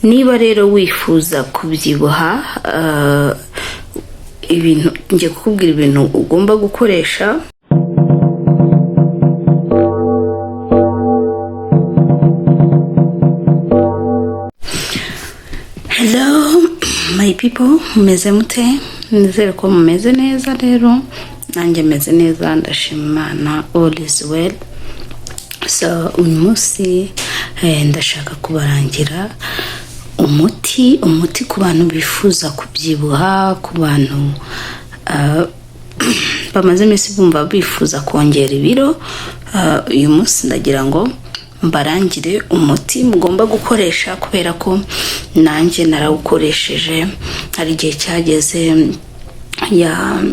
niba rero wifuza kubyibuha ibintu ngiye kukubwira ibintu ugomba gukoresha. Hello my people, mumeze mute? Nizere ko mumeze neza. Rero nanjye meze neza, ndashima Imana, all is well. So uyu munsi ndashaka kubarangira umuti ku bantu bifuza kubyibuha, ku bantu bamaze iminsi bumva bifuza kongera ibiro. Uyu munsi ndagira ngo mbarangire umuti mugomba gukoresha, kubera ko nanjye narawukoresheje. Hari igihe cyageze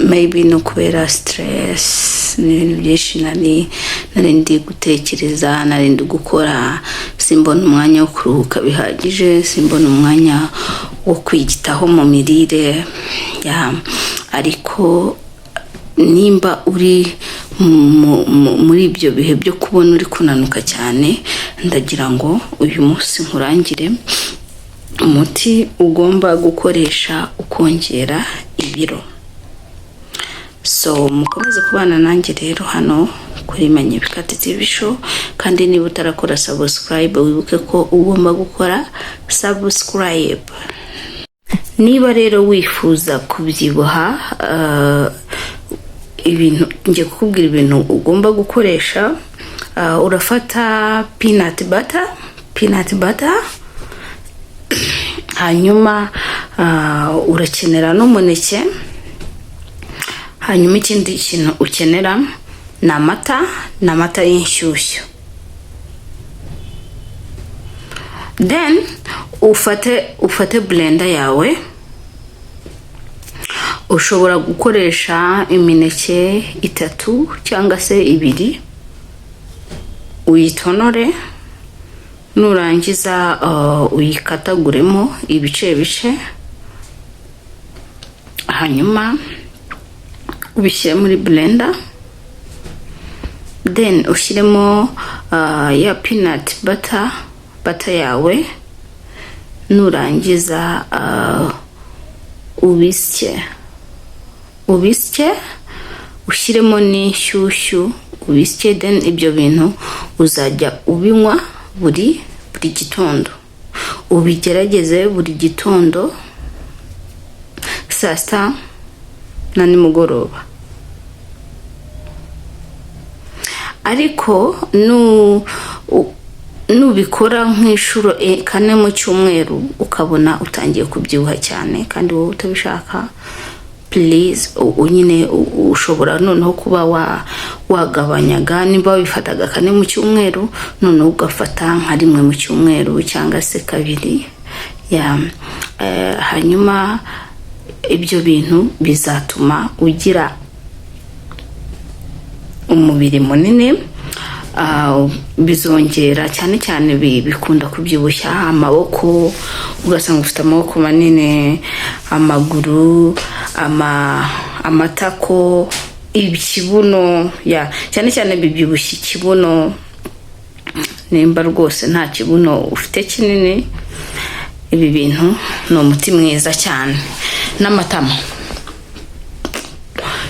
maybe no kubera stress n'ibintu byinshi narindi gutekereza, narindi gukora, simbona umwanya wo kuruhuka bihagije, simbona umwanya wo kwigitaho mu mirire. Ariko nimba uri muri ibyo bihe byo kubona uri kunanuka cyane, ndagira ngo uyu munsi nkurangire umuti ugomba gukoresha ukongera ibiro. So mukomeze kubana nanjye rero hano kuri Manye Bikati TV show, kandi niba utarakora subscribe wibuke ko ugomba gukora subscribe. Niba rero wifuza kubyibuha ibintu ngiye kukubwira ibintu ugomba gukoresha. Urafata peanut butter, hanyuma urakenera n'umuneke, hanyuma ikindi kintu ukenera ni amata y'inshyushyu. Then ufate blender yawe. Ushobora gukoresha imineke 3 cyangwa se 2, uyitonore, nurangiza uyikataguremo ibice, hanyuma ubishyire muri blender. Then ushyiremo ya peanut butter yawe, nurangiza ubisye, ushyiremo n'inshyushyu, ubisye. Then ibyo bintu uzajya ubinywa buri gitondo. Ubigerageze buri gitondo, saa sita na nimugoroba. Ariko nubikora nk'inshuro 4 mu cyumweru ukabona utangiye kubyibuha cyane kandi wowe utabishaka, please unyine ushobora noneho kuba wagabanyaga. Niba wifataga 4 mu cyumweru, noneho ugafata nka 1 mu cyumweru cyangwa se 2. Hanyuma ibyo bintu bizatuma ugira umubiri munini. Bizongera cyane bikunda kubyibushya amaboko, ugasanga ufite amaboko manini, amaguru, amatako, ikibuno, cyane bibyibushya ikibuno. Nimba rwose nta kibuno ufite kinini, ibi bintu ni umuti mwiza cyane. N'amatama.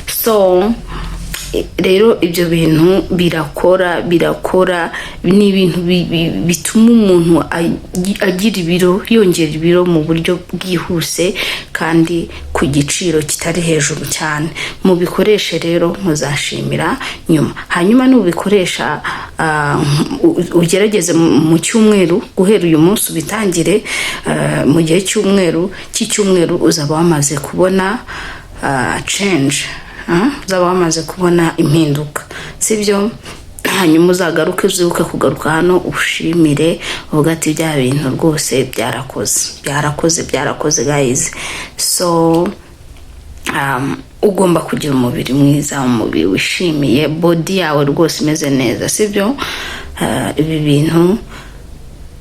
So rero ibyo bintu birakora ni ibintu bituma umuntu agira ibiro, yongera ibiro mu buryo bwihuse kandi ku giciro kitari hejuru cyane. Mubikoreshe rero muzashimira nyuma. Hanyuma nubikoresha ugerageze mu cyumweru, guhera uyu munsi ubitangire. Mu gihe cy'icyumweru uzaba wamaze kubona change, uzaba wamaze kubona impinduka, sibyo? Hanyuma uzagaruke, uzibuke kugaruka hano ushimire, uvuga ati bya bintu rwose byarakoze guys. So ugomba kugira umubiri mwiza, umubiri wishimiye, body yawe rwose imeze neza, sibyo? Ibi bintu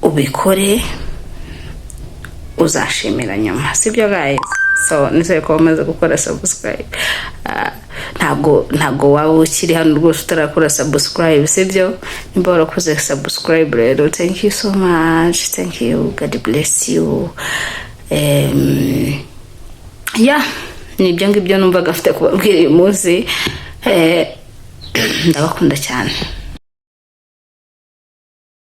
ubikore uzashimira nyuma, sibyo guys? so nizere ko wamaze gukora subscribe. Ntago waba ukiri hano rwose utarakora subscribe, sibyo? Nimba warakoze subscribe rero, thank you so much, thank you, God bless you. Nibyo ngibyo numvaga mfite kubabwira uyu munsi. Ndabakunda cyane.